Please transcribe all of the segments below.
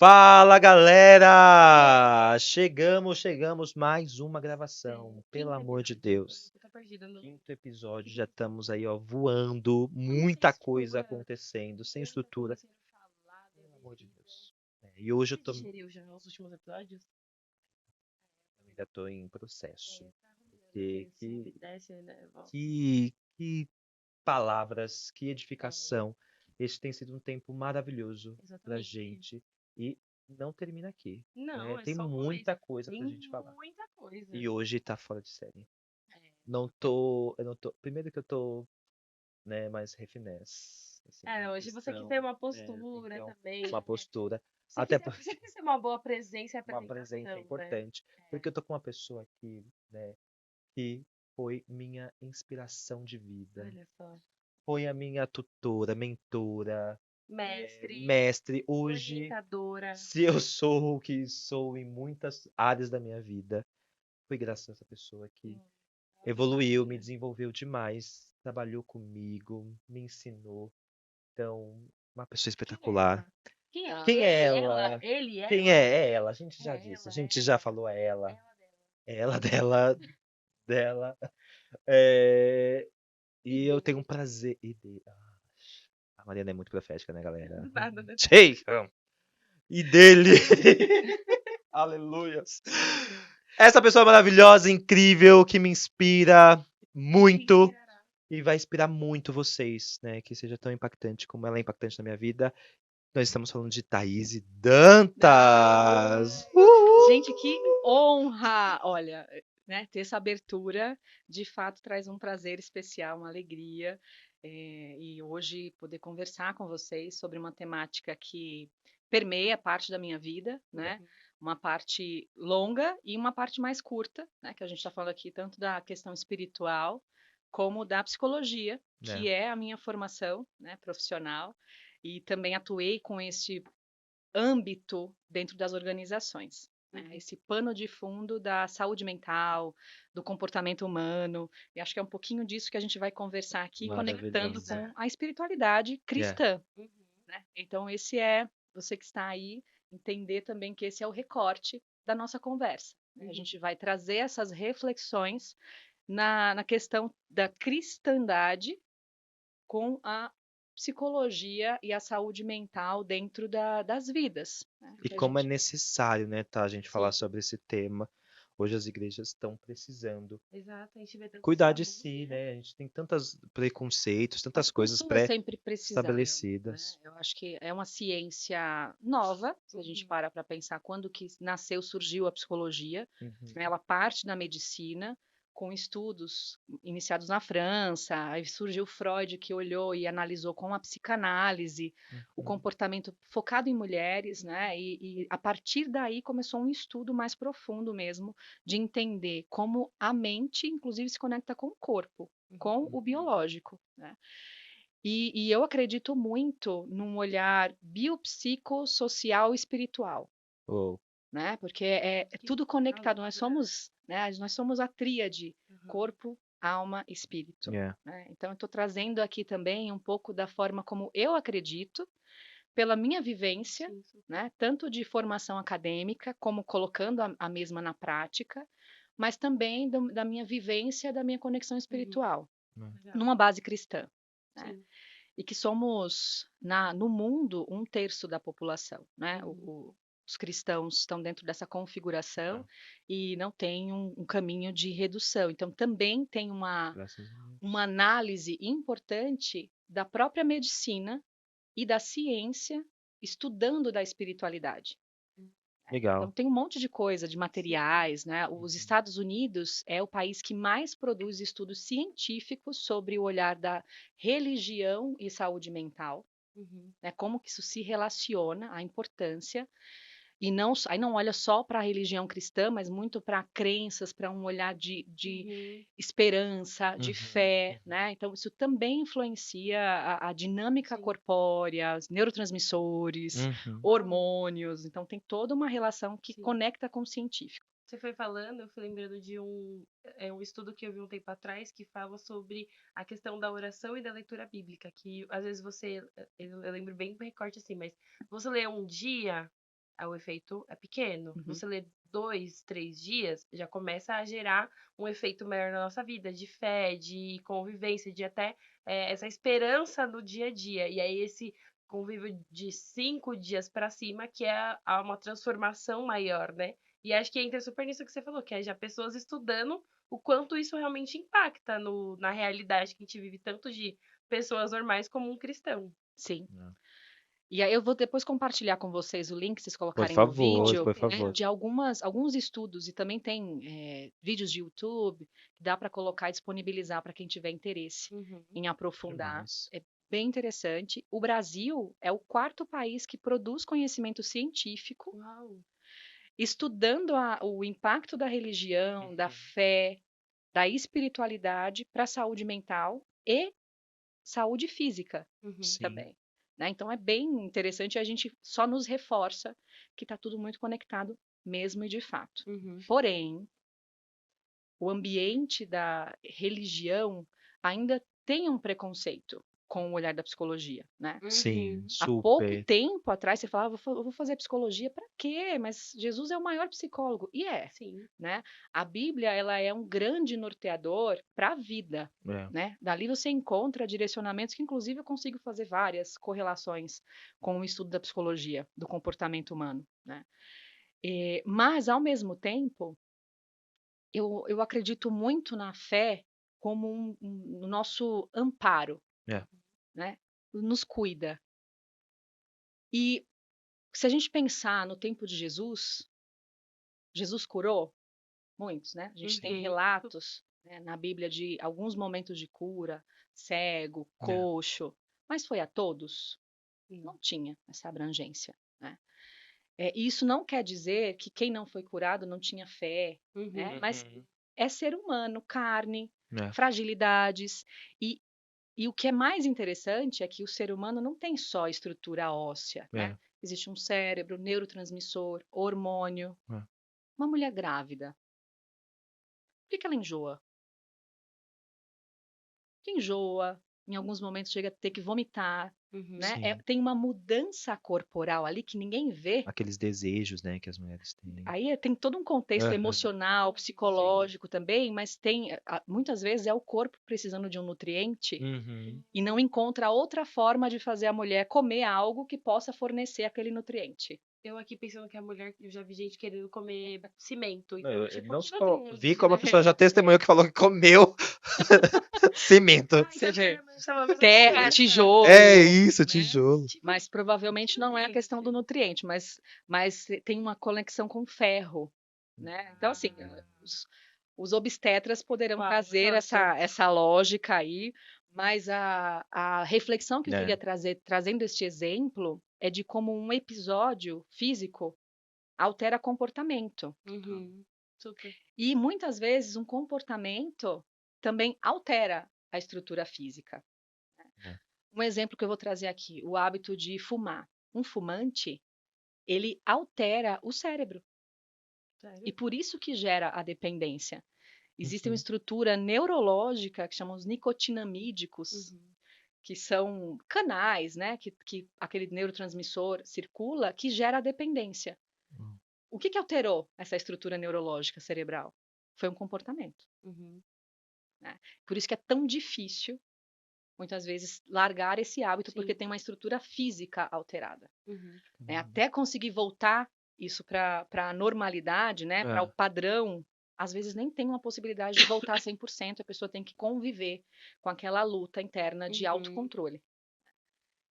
Fala, galera! Chegamos, mais uma gravação, pelo amor de Deus. Quinto episódio, já estamos aí, ó, voando, muita coisa acontecendo, sem estrutura, pelo amor de Deus. E hoje eu Digeriu já os últimos episódios? ainda tô em processo. Porque Que, desce, né? que palavras, que edificação. Esse tem sido um tempo maravilhoso pra Exatamente. gente e não termina aqui. Não, é Tem só o começo. muita coisa Tem pra gente falar. muita coisa. E hoje tá fora de série. É. Eu não tô, primeiro que eu tô, né, mais refinesse, assim, É, na hoje você quis ter questão, uma tem que postura ter também. uma postura, Você até quis, porque você quis ter uma boa presença e uma presença apresentação, né? importante, porque eu tô com uma pessoa aqui, né, que foi minha inspiração de vida, Olha só. foi a minha tutora, mentora, Mestre, mestre. Hoje, orientadora. se eu sou o que sou em muitas áreas da minha vida, foi graças a essa pessoa que evoluiu, me desenvolveu demais, trabalhou comigo, me ensinou. Então, uma pessoa Quem é espetacular. ela? Quem é ela? Quem é Ela? ela? Ele, Quem ela? é? É ela, a gente já É disse, a ela, gente já ela. falou é ela. Ela dela. É ela dela, dela. É, E e eu tenho um dele. prazer. A Mariana é muito profética, né, galera? Nada, né? Sei! E dele! Aleluias! Essa pessoa maravilhosa, incrível, que me inspira Te muito inspirará. e vai inspirar muito vocês, né? Que seja tão impactante como ela é impactante na minha vida. Nós estamos falando de Thaís Dantas! Gente, que honra! Olha, né, ter essa abertura de fato traz um prazer especial, uma alegria. E hoje poder conversar com vocês sobre uma temática que permeia parte da minha vida, né? Uma parte longa e uma parte mais curta, né? Que a gente está falando aqui tanto da questão espiritual como da psicologia, É. que é a minha formação, né, profissional, e também atuei com esse âmbito dentro das organizações. Né? Esse pano de fundo da saúde mental, do comportamento humano, e acho que é um pouquinho disso que a gente vai conversar aqui, conectando Maravilhoso. com a espiritualidade Yeah. cristã. Né? Então, esse é, você que está aí, entender também que esse é o recorte da nossa conversa. Né? A gente vai trazer essas reflexões na questão da cristandade com a psicologia e a saúde mental dentro das vidas. Né? E Que a como é gente... necessário, né, tá, a gente falar Sim, sobre esse tema. Hoje as igrejas estão precisando exato. A gente vê tantos cuidar de tabus, si, né? né? A gente tem tantos preconceitos, As tantas coisas pessoas sempre precisaram, né? pré-estabelecidas. Eu acho que é uma ciência nova, se a gente para pensar quando que nasceu, surgiu a psicologia, Uhum. né? Ela parte da medicina, com estudos iniciados na França, aí surgiu Freud, que olhou e analisou com a psicanálise o Uhum. comportamento focado em mulheres, né? E a partir daí começou um estudo mais profundo mesmo, de entender como a mente, inclusive, se conecta com o corpo, com o biológico, né? E eu acredito muito num olhar biopsicossocial e espiritual, Oh, né? Porque é Que tudo a conectado. Nós loucura, né? somos, né? Nós somos a tríade corpo, alma, espírito. yeah. Né? Então, eu estou trazendo aqui também um pouco da forma como eu acredito, pela minha vivência, Sim, sim. né? Tanto de formação acadêmica, como colocando a mesma na prática, mas também da minha vivência, da minha conexão espiritual, Legal. numa base cristã. Né? Sim. E que somos no mundo um terço da população, né? Os cristãos estão dentro dessa configuração Ah, e não tem um caminho de redução. Então também tem graças a uma Deus. análise importante da própria medicina e da ciência estudando da espiritualidade. Então Legal. tem um monte de coisa, de Sim. materiais, né? Os Uhum. Estados Unidos é o país que mais produz estudos científicos sobre o olhar da religião e saúde mental, né? Como que isso se relaciona, a importância, e não, aí não olha só para a religião cristã, mas muito para crenças, para um olhar de esperança, de Uhum. fé, né? Então isso também influencia a dinâmica Sim. corpórea, os neurotransmissores, Uhum. hormônios. Então tem toda uma relação que Sim. conecta com o científico. Você foi falando, eu fui lembrando de um estudo que eu vi um tempo atrás que fala sobre a questão da oração e da leitura bíblica, que às vezes você, eu lembro bem do recorte assim, mas você lê um dia, aí o efeito é pequeno. Uhum. Você lê 2, 3 dias, já começa a gerar um efeito maior na nossa vida, de fé, de convivência, de até essa esperança no dia a dia. E aí esse convívio de 5 dias para cima, que é uma transformação maior, né? E acho que entra super nisso que você falou, que é já pessoas estudando o quanto isso realmente impacta na realidade que a gente vive, tanto de pessoas normais como um cristão. Sim. É. E aí eu vou depois compartilhar com vocês o link, vocês Por colocarem no favor, vídeo, por né, favor. de alguns estudos, e também tem vídeos de YouTube que dá para colocar e disponibilizar para quem tiver interesse Uhum. em aprofundar. Demais. É bem interessante. O Brasil é o 4º país que produz conhecimento científico Uau. estudando o impacto da religião, da Uhum. fé, da espiritualidade para a saúde mental e saúde física Uhum. Sim. também. Né? Então é bem interessante e a gente só nos reforça que está tudo muito conectado mesmo e de fato. Uhum. Porém, o ambiente da religião ainda tem um preconceito com o olhar da psicologia, né? Sim, Uhum. Há pouco super. tempo atrás você falava, eu vou fazer psicologia para quê? Mas Jesus é o maior psicólogo. E Sim. né? A Bíblia, ela é um grande norteador para a vida, É. né? Dali você encontra direcionamentos que, inclusive, eu consigo fazer várias correlações com o estudo da psicologia, do comportamento humano, né? Mas, ao mesmo tempo, eu acredito muito na fé como um nosso amparo, É. né? Nos cuida. E se a gente pensar no tempo de Jesus, Jesus curou muitos, né? A gente tem Uhum. relatos, né, na Bíblia de alguns momentos de cura, cego, É. coxo, mas foi a todos? Não. Não tinha essa abrangência, né? E isso não quer dizer que quem não foi curado não tinha fé, né? Uhum. Mas Uhum. é ser humano, carne, É. fragilidades. E o que é mais interessante é que o ser humano não tem só estrutura óssea, né? É. Existe um cérebro, neurotransmissor, hormônio. É. Uma mulher grávida, por que ela enjoa? Que enjoa, em alguns momentos chega a ter que vomitar, Uhum. né? Sim. Tem uma mudança corporal ali que ninguém vê. Aqueles desejos, né, que as mulheres têm. Aí tem todo um contexto Aham. emocional, psicológico também, mas tem muitas vezes é o corpo precisando de um nutriente Uhum. e não encontra outra forma de fazer a mulher comer algo que possa fornecer aquele nutriente. Eu aqui pensando que a mulher, eu já vi gente querendo comer cimento. Não, Então, eu tipo, não que só nutriente, vi como a né? pessoa já testemunhou que falou que comeu cimento. Ah, Você então vê. minha mãe tava a mesma Terra, conversa. tijolo, É isso, né? tijolo. Tipo, Mas provavelmente não é a gente. questão do nutriente, mas tem uma conexão com ferro, né? Então, assim, os obstetras poderão Uau, trazer nossa. essa lógica aí, mas a reflexão que eu É. queria trazer, trazendo este exemplo, é de como um episódio físico altera comportamento. Uhum. Super. E muitas vezes um comportamento também altera a estrutura física. É. Um exemplo que eu vou trazer aqui, o hábito de fumar. Um fumante, ele altera o cérebro e Sério? por isso que gera a dependência. Existe uma Uhum. estrutura neurológica que chamamos nicotinamídicos, Uhum. que são canais, né, que aquele neurotransmissor circula, que gera a dependência. Uhum. O que alterou essa estrutura neurológica cerebral? Foi um comportamento. Uhum. Né? Por isso que é tão difícil, muitas vezes, largar esse hábito, porque Sim. tem uma estrutura física alterada. Uhum. Né? Até conseguir voltar isso para a normalidade, né, para o padrão, às vezes nem tem uma possibilidade de voltar 100%, a pessoa tem que conviver com aquela luta interna de Uhum. autocontrole.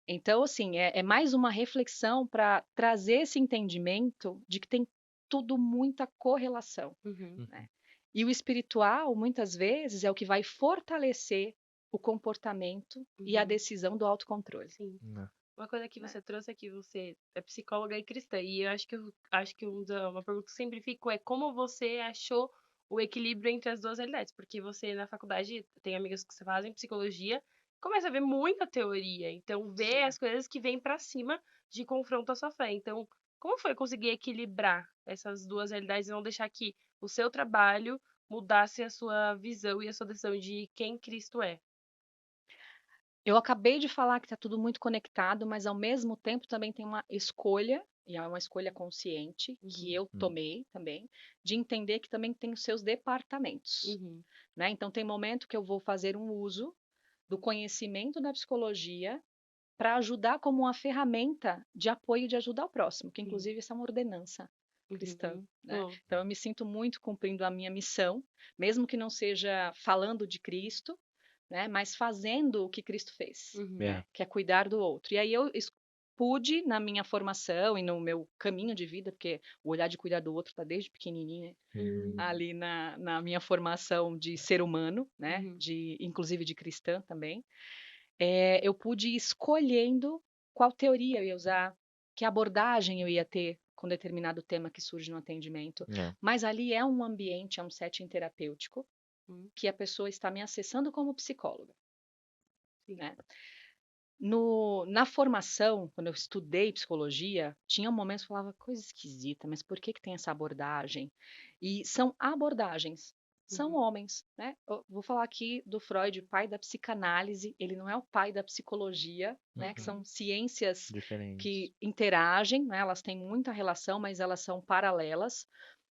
Então, assim, é mais uma reflexão para trazer esse entendimento de que tem tudo muita correlação. Uhum. Né? E o espiritual, muitas vezes, é o que vai fortalecer o comportamento e a Uhum. decisão do autocontrole. Sim. Né. Uma coisa que Né. você trouxe é que você é psicóloga e cristã. E eu acho que uma pergunta que sempre fico é como você achou o equilíbrio entre as duas realidades? Porque você na faculdade tem amigas que fazem psicologia, começa a ver muita teoria, então vê Sim. as coisas que vêm pra cima de confronto à sua fé. Então, como foi conseguir equilibrar essas duas realidades e não deixar que o seu trabalho mudasse a sua visão e a sua decisão de quem Cristo é? Eu acabei de falar que está tudo muito conectado, mas ao mesmo tempo também tem uma escolha e é uma escolha consciente que Uhum. eu tomei também, de entender que também tem os seus departamentos, Uhum. né? Então, tem momento que eu vou fazer um uso do conhecimento da psicologia para ajudar como uma ferramenta de apoio e de ajuda ao próximo, que inclusive isso é uma ordenança cristã, Uhum. né? Oh. Então eu me sinto muito cumprindo a minha missão, mesmo que não seja falando de Cristo, né? Mas fazendo o que Cristo fez, Uhum. né? Que é cuidar do outro. E aí eu pude, na minha formação e no meu caminho de vida, porque o olhar de cuidar do outro está desde pequenininha, ali na minha formação de ser humano, né? Uhum. Inclusive de cristã também, eu pude ir escolhendo qual teoria eu ia usar, que abordagem eu ia ter com determinado tema que surge no atendimento. É. Mas ali é um ambiente, é um setting terapêutico, que a pessoa está me acessando como psicóloga. Sim. Né? Na formação, quando eu estudei psicologia, tinha momentos que eu falava coisa esquisita, mas por que tem essa abordagem? E são abordagens, são Uhum. homens, né? Eu vou falar aqui do Freud, pai da psicanálise, ele não é o pai da psicologia, né? Que são ciências Diferentes. que interagem, né? Elas têm muita relação, mas elas são paralelas.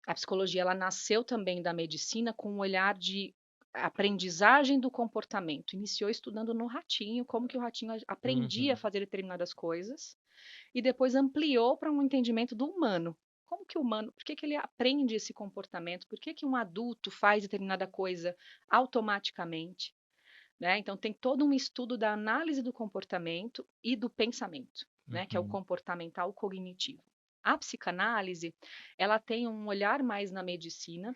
A psicologia, ela nasceu também da medicina com um olhar de aprendizagem do comportamento. Iniciou estudando no ratinho, como que o ratinho aprendia a fazer determinadas coisas, e depois ampliou para um entendimento do humano. Como que o humano, por que ele aprende esse comportamento? Por que um adulto faz determinada coisa automaticamente? Né? Então, tem todo um estudo da análise do comportamento e do pensamento, né? Que é o comportamental cognitivo. A psicanálise, ela tem um olhar mais na medicina,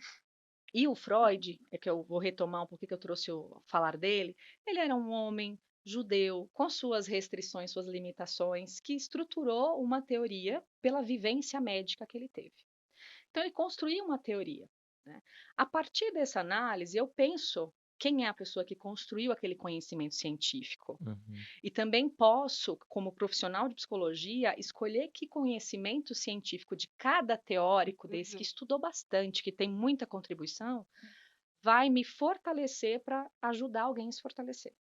e o Freud, é que eu vou retomar um pouquinho que eu trouxe o falar dele, ele era um homem judeu, com suas restrições, suas limitações, que estruturou uma teoria pela vivência médica que ele teve. Então, ele construiu uma teoria. Né? A partir dessa análise, eu penso quem é a pessoa que construiu aquele conhecimento científico. E também posso, como profissional de psicologia, escolher que conhecimento científico de cada teórico desse que estudou bastante, que tem muita contribuição, vai me fortalecer para ajudar alguém a se fortalecer.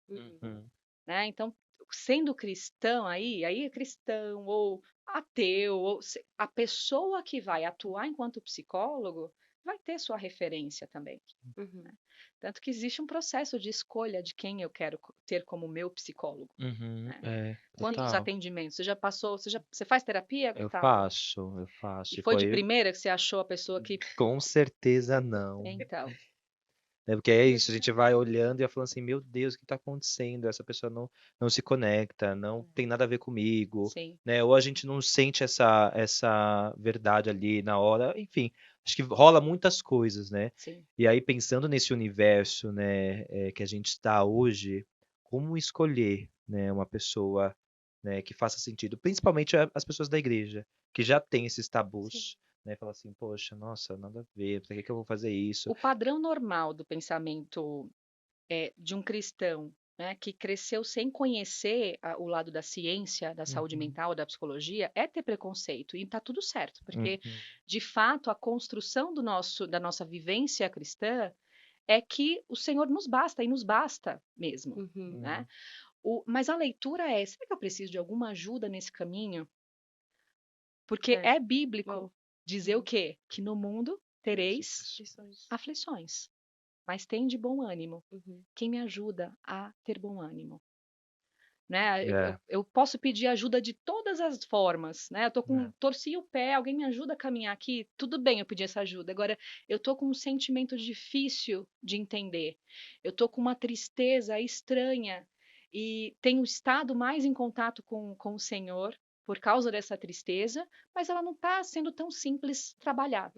Né? Então, sendo cristão aí é cristão ou ateu, a pessoa que vai atuar enquanto psicólogo vai ter sua referência também. Né? Tanto que existe um processo de escolha de quem eu quero ter como meu psicólogo. Né? Quantos atendimentos? Você já passou? Você faz terapia, Eu Gustavo? faço. E foi de primeira que você achou a pessoa que. Com certeza não. Então. Porque é isso, a gente vai olhando e vai falando assim, meu Deus, o que está acontecendo? Essa pessoa não se conecta, não tem nada a ver comigo, Sim. né? Ou a gente não sente essa verdade ali na hora, enfim, acho que rola muitas coisas, né? Sim. E aí pensando nesse universo, né, que a gente está hoje, como escolher, né, uma pessoa, né, que faça sentido, principalmente as pessoas da igreja, que já têm esses tabus. Né, fala assim, poxa, nossa, nada a ver, por que eu vou fazer isso? O padrão normal do pensamento de um cristão, né, que cresceu sem conhecer o lado da ciência, da saúde mental, da psicologia, é ter preconceito. E está tudo certo, porque, de fato, a construção da nossa vivência cristã é que o Senhor nos basta, e nos basta mesmo. Né? Mas a leitura será que eu preciso de alguma ajuda nesse caminho? Porque é bíblico dizer o quê? Que no mundo tereis aflições. Mas tem de bom ânimo. Quem me ajuda a ter bom ânimo? Né? Eu posso pedir ajuda de todas as formas, né? Torci o pé, alguém me ajuda a caminhar aqui, tudo bem eu pedir essa ajuda. Agora, eu tô com um sentimento difícil de entender. Eu tô com uma tristeza estranha e tenho estado mais em contato com o Senhor por causa dessa tristeza, mas ela não está sendo tão simples trabalhar.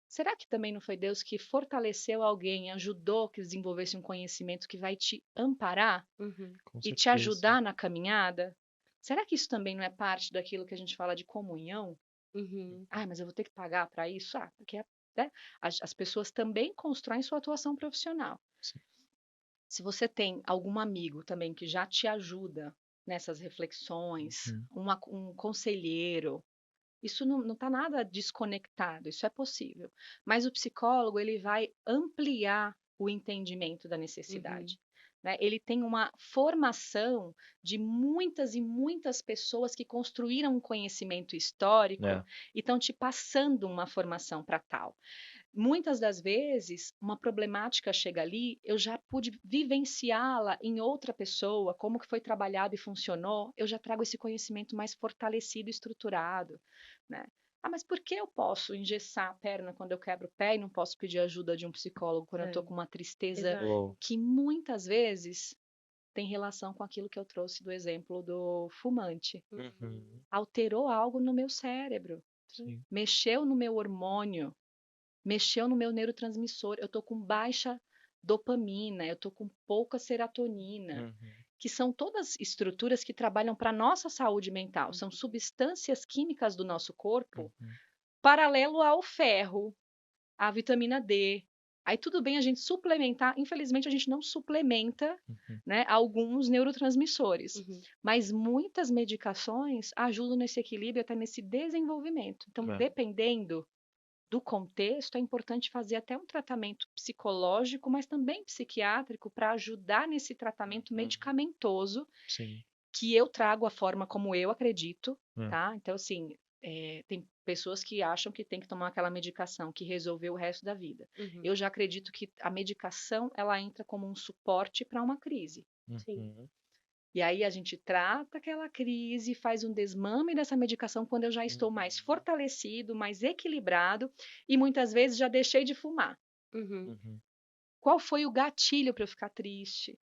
Será que também não foi Deus que fortaleceu alguém, ajudou que desenvolvesse um conhecimento que vai te amparar e te ajudar na caminhada? Será que isso também não é parte daquilo que a gente fala de comunhão? Mas eu vou ter que pagar para isso? Porque né? As pessoas também constroem sua atuação profissional. Sim. Se você tem algum amigo também que já te ajuda nessas reflexões, um conselheiro, isso não está nada desconectado, isso é possível. Mas o psicólogo ele vai ampliar o entendimento da necessidade. né? Ele tem uma formação de muitas e muitas pessoas que construíram um conhecimento histórico É. e estão te passando uma formação para tal. Muitas das vezes, uma problemática chega ali, eu já pude vivenciá-la em outra pessoa, como que foi trabalhado e funcionou, eu já trago esse conhecimento mais fortalecido e estruturado, né? Ah, mas por que eu posso engessar a perna quando eu quebro o pé e não posso pedir ajuda de um psicólogo quando eu estou com uma tristeza Exato. Uou. que muitas vezes tem relação com aquilo que eu trouxe do exemplo do fumante? Uhum. Alterou algo no meu cérebro, Sim. mexeu no meu hormônio, mexeu no meu neurotransmissor, eu tô com baixa dopamina, eu tô com pouca serotonina, Uhum. que são todas estruturas que trabalham para a nossa saúde mental, são substâncias químicas do nosso corpo, Uhum. paralelo ao ferro, à vitamina D. Aí tudo bem a gente suplementar, infelizmente a gente não suplementa, Uhum. né, alguns neurotransmissores, Uhum. mas muitas medicações ajudam nesse equilíbrio, até nesse desenvolvimento. Então, É. dependendo do contexto, é importante fazer até um tratamento psicológico, mas também psiquiátrico, para ajudar nesse tratamento Uhum. medicamentoso, Sim. que eu trago a forma como eu acredito, É. tá? Então, assim, tem pessoas que acham que tem que tomar aquela medicação que resolveu o resto da vida. Uhum. Eu já acredito que a medicação, ela entra como um suporte para uma crise. Sim. Uhum. E aí a gente trata aquela crise, faz um desmame dessa medicação quando eu já estou mais fortalecido, mais equilibrado e muitas vezes já deixei de fumar. Uhum. Uhum. Qual foi o gatilho para eu ficar triste?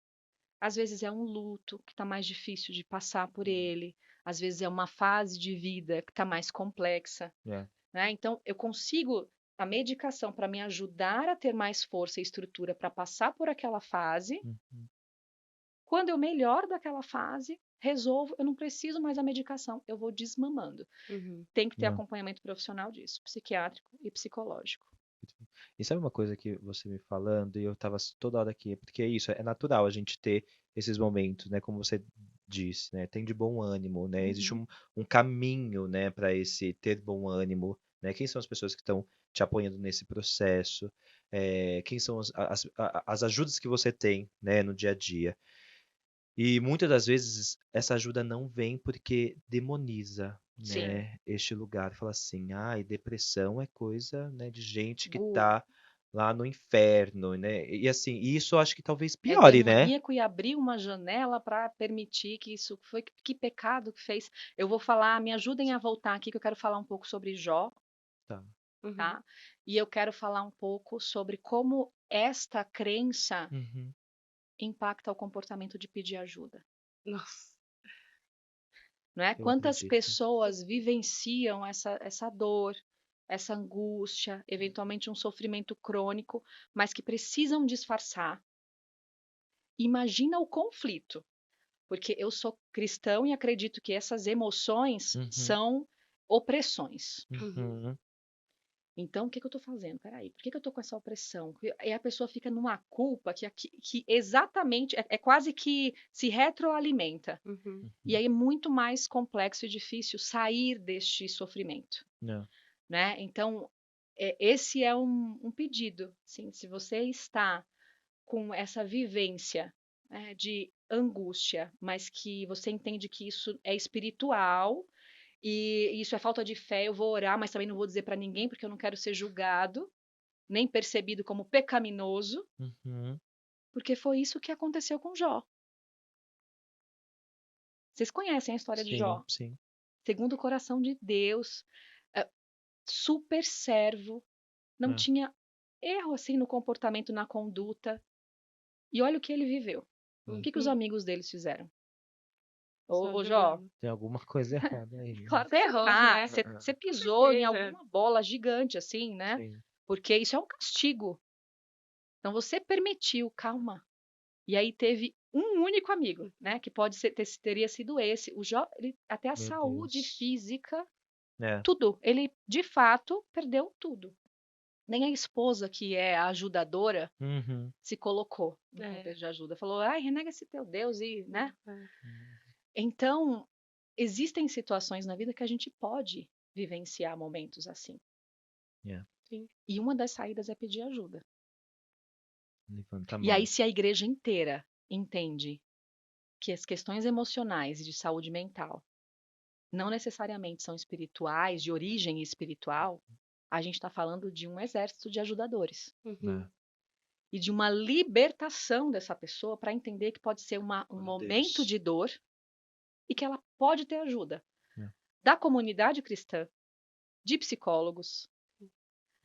Às vezes é um luto que está mais difícil de passar por ele, às vezes é uma fase de vida que está mais complexa, É. né? Então eu consigo a medicação para me ajudar a ter mais força e estrutura para passar por aquela fase. Uhum. Quando eu melhoro daquela fase, resolvo, eu não preciso mais da medicação, eu vou desmamando. Uhum. Tem que ter É. acompanhamento profissional disso, psiquiátrico e psicológico. E sabe uma coisa que você me falando, e eu tava toda hora aqui, porque é isso, é natural a gente ter esses momentos, né, como você disse, né, tem de bom ânimo, né, existe um caminho, né, para esse ter bom ânimo, né, quem são as pessoas que estão te apoiando nesse processo, quem são as ajudas que você tem, né, no dia a dia. E muitas das vezes essa ajuda não vem porque demoniza, Sim. né, este lugar. Fala assim, ai, depressão é coisa, né, de gente que Bu. tá lá no inferno, né? E assim, isso eu acho que talvez É piore, né? demoníaco e abrir uma janela para permitir que isso foi que pecado que fez. Eu vou falar, me ajudem a voltar aqui que eu quero falar um pouco sobre Jó, Tá. Uhum. tá? E eu quero falar um pouco sobre como esta crença Uhum. impacta o comportamento de pedir ajuda. Nossa. Não é? Eu Quantas acredito. pessoas vivenciam essa dor, essa angústia, eventualmente um sofrimento crônico, mas que precisam disfarçar. Imagina o conflito, porque eu sou cristão e acredito que essas emoções Uhum. são opressões. Uhum. Então, o que eu estou fazendo? Peraí, por que eu estou com essa opressão? E a pessoa fica numa culpa que exatamente, é quase que se retroalimenta. Uhum. E aí é muito mais complexo e difícil sair deste sofrimento, Não. né? Então, esse é um pedido, assim, se você está com essa vivência, né, de angústia, mas que você entende que isso é espiritual e isso é falta de fé, eu vou orar, mas também não vou dizer para ninguém porque eu não quero ser julgado, nem percebido como pecaminoso, Uhum. porque foi isso que aconteceu com Jó. Vocês conhecem a história de Sim, Jó? sim. Segundo o coração de Deus, super servo, não É. tinha erro assim no comportamento, na conduta. E olha o que ele viveu. O que os Uhum. amigos deles fizeram? Só Ô Jó, jogando. Tem alguma coisa errada aí, né? claro que Ferrou, tá. né? Você Com pisou em certeza. alguma bola gigante assim, né? Sim. Porque isso é um castigo. Então você permitiu, calma. E aí teve um único amigo, né? Que teria sido esse. O Jó, até a Meu saúde Deus. física, É. tudo. Ele, de fato, perdeu tudo. Nem a esposa, que é a ajudadora, Uhum. se colocou no É. contexto de ajuda. Falou, ai, renega esse teu Deus e, né? É. Então, existem situações na vida que a gente pode vivenciar momentos assim. Yeah. Sim. E uma das saídas é pedir ajuda. Levanta a E aí, mão. se a igreja inteira entende que as questões emocionais e de saúde mental não necessariamente são espirituais, de origem espiritual, a gente está falando de um exército de ajudadores. Uhum. E de uma libertação dessa pessoa para entender que pode ser um Glória a momento Deus. de dor e que ela pode ter ajuda É. da comunidade cristã, de psicólogos,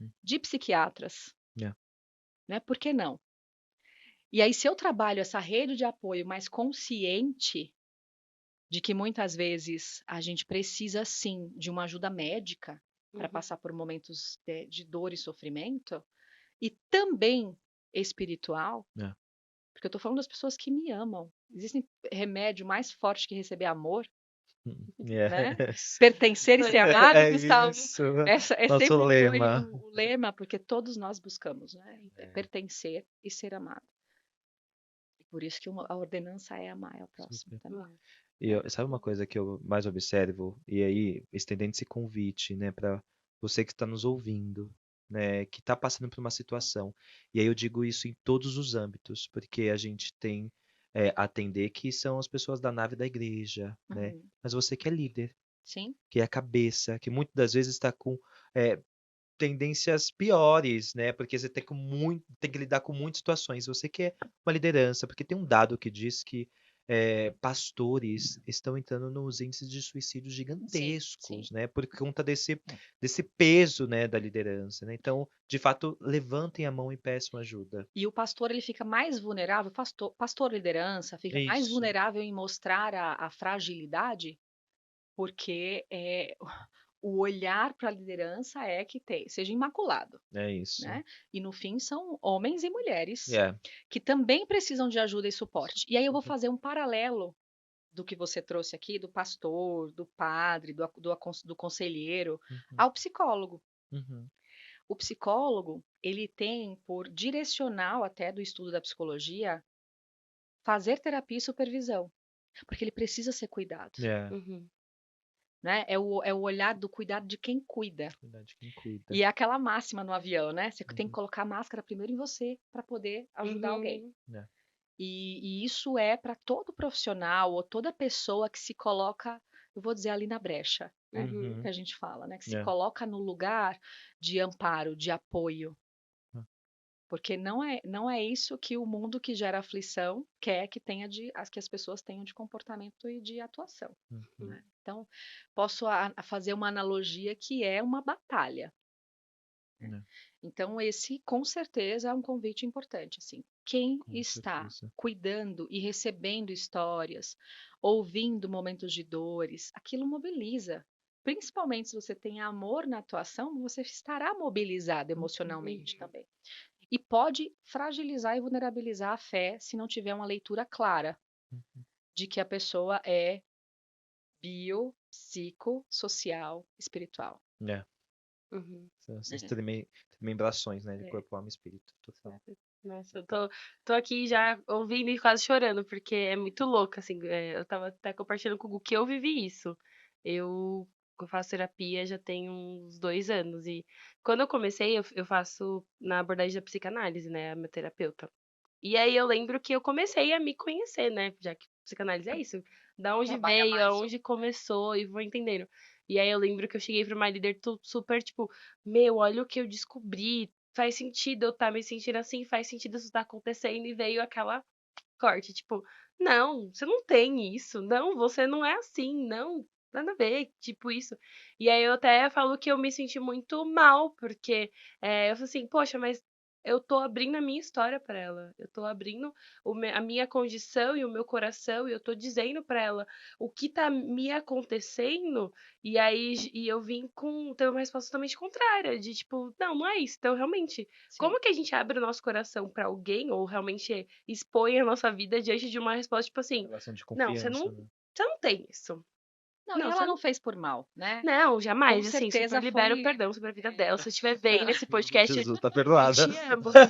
Hum. de psiquiatras, É. né? Por que não? E aí, se eu trabalho essa rede de apoio mais consciente de que muitas vezes a gente precisa sim de uma ajuda médica para Uhum. passar por momentos de dor e sofrimento, e também espiritual, É. porque eu estou falando das pessoas que me amam. Existe remédio mais forte que receber amor, né? Yes. Pertencer e ser amado, É Gustavo. isso. Essa Nosso sempre foi lema. o lema, porque todos nós buscamos, né? Pertencer e ser amado. E por isso que a ordenança é amar ao próximo Super. também. E sabe uma coisa que eu mais observo, e aí estendendo esse convite, né, para você que está nos ouvindo, né, que está passando por uma situação. E aí eu digo isso em todos os âmbitos, porque a gente tem a atender que são as pessoas da nave da igreja, né? Uhum. Mas você que é líder, Sim, que é a cabeça, que muitas das vezes está com tendências piores, né? Porque você tem que lidar com muitas situações. Você que é uma liderança, porque tem um dado que diz que pastores estão entrando nos índices de suicídio sim. gigantescos, né? Por conta desse peso, né, da liderança, né? Então, de fato, levantem a mão e peçam ajuda. E o pastor ele fica mais vulnerável, pastor liderança fica mais Isso. vulnerável em mostrar a fragilidade, porque o olhar para a liderança é que seja imaculado, É isso. né? E no fim são homens e mulheres É. que também precisam de ajuda e suporte. E aí eu vou fazer um paralelo do que você trouxe aqui, do pastor, do padre, do conselheiro, Uhum. ao psicólogo. Uhum. O psicólogo, ele tem por direcional até do estudo da psicologia fazer terapia e supervisão, porque ele precisa ser cuidado, É. Uhum. né? É o olhar do cuidado de quem cuida. Cuidar de quem cuida. E é aquela máxima no avião, né? Você tem Uhum. que colocar a máscara primeiro em você para poder ajudar alguém. Uhum. É. E isso é para todo profissional ou toda pessoa que se coloca, eu vou dizer ali na brecha, né? Uhum. Que a gente fala, né? Que se É. coloca no lugar de amparo, de apoio. Porque não é isso que o mundo que gera aflição quer que que as pessoas tenham de comportamento e de atuação. Uhum. Né? Então, posso fazer uma analogia que é uma batalha. Né? É. Então, esse com certeza é um convite importante. Assim, quem Com está certeza. cuidando e recebendo histórias, ouvindo momentos de dores, aquilo mobiliza. Principalmente se você tem amor na atuação, você estará mobilizado emocionalmente Uhum. também. E pode fragilizar e vulnerabilizar a fé se não tiver uma leitura clara Uhum. de que a pessoa é psico, social, espiritual. É. Uhum. São essas É. tremembrações, né, de É. corpo, alma e espírito. Total. Nossa, eu tô aqui já ouvindo e quase chorando, porque é muito louco, assim. Eu tava até compartilhando com o Gu que eu vivi isso. Eu faço terapia já tem uns 2 anos. E quando eu comecei, eu faço na abordagem da psicanálise, né? A minha terapeuta. E aí eu lembro que eu comecei a me conhecer, né? Já que psicanálise é isso. Da onde Trabalha veio, mais aonde começou e vou entendendo. E aí eu lembro que eu cheguei pra uma líder super, tipo, meu, olha o que eu descobri. Faz sentido eu estar me sentindo assim, faz sentido isso estar acontecendo. E veio aquela corte, tipo, não, você não tem isso. Não, você não é assim. Não, nada a ver, tipo isso. E aí eu até falo que eu me senti muito mal, porque eu falei assim, poxa, mas eu tô abrindo a minha história pra ela. Eu tô abrindo a minha condição e o meu coração e eu tô dizendo pra ela o que tá me acontecendo. E aí eu vim ter uma resposta totalmente contrária, de tipo, não, não é isso. Então, realmente, Sim. como que a gente abre o nosso coração pra alguém ou realmente expõe a nossa vida diante de uma resposta tipo assim, Relação de não, confiança, né? você não tem isso. Não, e Não, ela você não fez por mal, né? não, Com jamais, assim, super certeza libero foi. perdão sobre a vida dela. Se eu estiver vendo esse podcast, Jesus, tá eu perdoada. te amo, viu?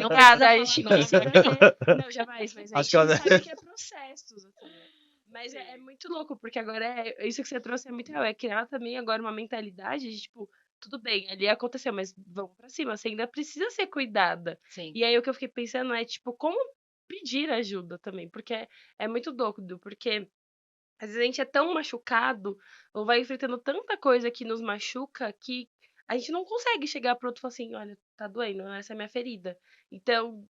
Não Obrigada, precisa a gente falar quis nome. trazer. Não, jamais, mas a Acho gente que ela- sabe que é processos, assim, né? Mas é muito louco, porque agora isso que você trouxe é muito real. É criar também agora uma mentalidade de, tipo, tudo bem, ali aconteceu, mas vamos pra cima, você ainda precisa ser cuidada. Sim. E aí o que eu fiquei pensando é, tipo, como pedir ajuda também, porque é muito doido, porque às vezes a gente é tão machucado, ou vai enfrentando tanta coisa que nos machuca, que a gente não consegue chegar pro outro e falar assim: "Olha, tá doendo, essa é a minha ferida". Então,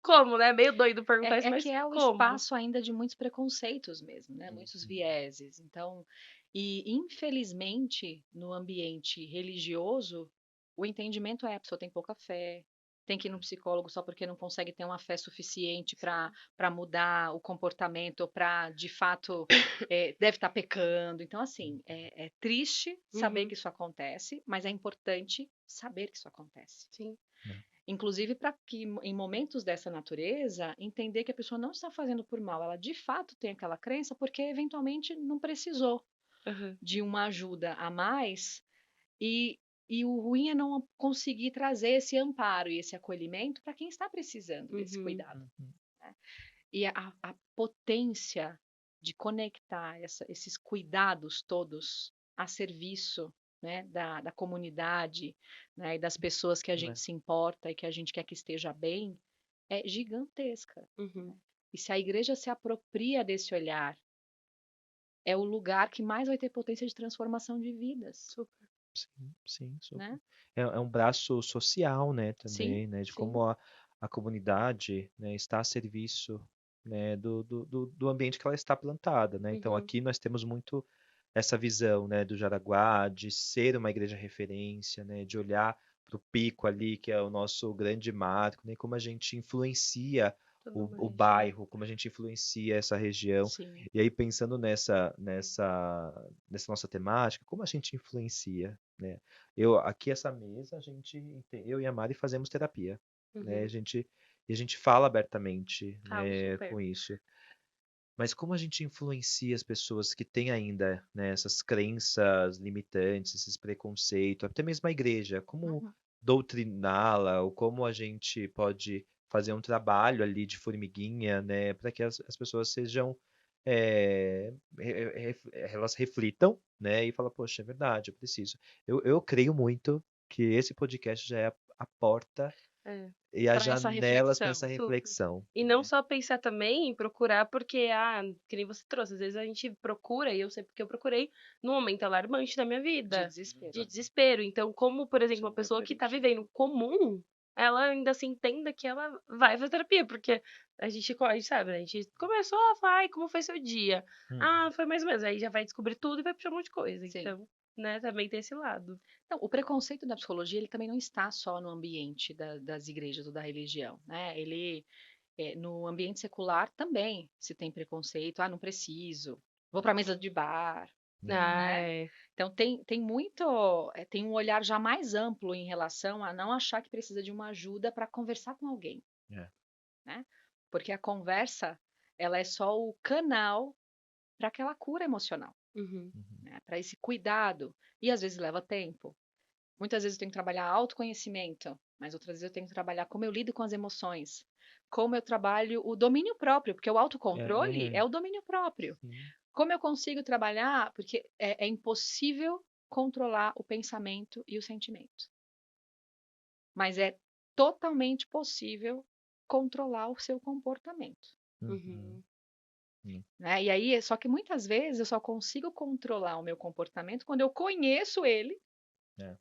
como, né? Meio doido perguntar isso, É que mas é o como? espaço ainda de muitos preconceitos mesmo, né? Muitos vieses. Então, e infelizmente, no ambiente religioso, o entendimento é a pessoa tem pouca fé, tem que ir no psicólogo só porque não consegue ter uma fé suficiente para mudar o comportamento ou para, de fato, deve estar pecando. Então, assim, é triste saber Uhum, que isso acontece, mas é importante saber que isso acontece. sim. Né? Inclusive para que em momentos dessa natureza, entender que a pessoa não está fazendo por mal, ela de fato tem aquela crença porque eventualmente não precisou Aham. de uma ajuda a mais e, e o ruim é não conseguir trazer esse amparo e esse acolhimento para quem está precisando desse Uhum. cuidado. Né? E a potência de conectar esses cuidados todos a serviço, né, da comunidade, né, e das pessoas que a Né? gente se importa e que a gente quer que esteja bem, é gigantesca. Uhum. Né? E se a igreja se apropria desse olhar, é o lugar que mais vai ter potência de transformação de vidas. Super. Sim, sim, super. Né? É um braço social, né, Sim, também, né, de sim. como a comunidade, né, está a serviço, né, do ambiente que ela está plantada, né. Então Uhum. aqui nós temos muito essa visão, né, do Jaraguá, de ser uma igreja referência, né, de olhar para o pico ali, que é o nosso grande marco, né, como a gente influencia Toda uma o região. bairro, como a gente influencia essa região. Sim. E aí pensando nessa nossa temática, como a gente influencia, né? Eu aqui essa mesa, eu e a Mari fazemos terapia, né? Uhum. E a gente fala abertamente, Falo né, super. com isso. Mas como a gente influencia as pessoas que têm ainda, né, essas crenças limitantes, esses preconceitos, até mesmo a igreja, como Uhum. doutriná-la, ou como a gente pode fazer um trabalho ali de formiguinha, né, para que as pessoas sejam, elas reflitam, né, e falam, poxa, é verdade, eu preciso. Eu creio muito que esse podcast já é a porta É. e as Para essa janelas para essa reflexão. Super. reflexão, E não né? só pensar também em procurar porque, que nem você trouxe, às vezes a gente procura, e eu sei porque eu procurei, num momento alarmante da minha De vida, desespero. de desespero. Então, como, por exemplo, uma Super pessoa que tá acredito. vivendo comum, ela ainda se entenda que ela vai fazer terapia, porque a gente sabe, né? A gente começou a falar, ai, como foi seu dia? Hum, Ah, foi mais ou menos. Aí já vai descobrir tudo e vai puxar um monte de coisa. Sim. Então, né, também tem esse lado. Não, o preconceito da psicologia ele também não está só no ambiente das igrejas ou da religião, né? Ele no ambiente secular também se tem preconceito. Ah, não preciso. Vou para a mesa de bar, né? Ai, Então tem muito, tem um olhar já mais amplo em relação a não achar que precisa de uma ajuda para conversar com alguém, é. né? Porque a conversa ela é só o canal para aquela cura emocional, uhum, Uhum. né? Para esse cuidado e às vezes leva tempo. Muitas vezes eu tenho que trabalhar autoconhecimento, mas outras vezes eu tenho que trabalhar como eu lido com as emoções, como eu trabalho o domínio próprio, porque o autocontrole É, é o domínio próprio. sim. Como eu consigo trabalhar, porque é impossível controlar o pensamento e o sentimento, mas é totalmente possível controlar o seu comportamento. Uhum. uhum, Hum. Né? E aí, só que muitas vezes eu só consigo controlar o meu comportamento quando eu conheço ele, É.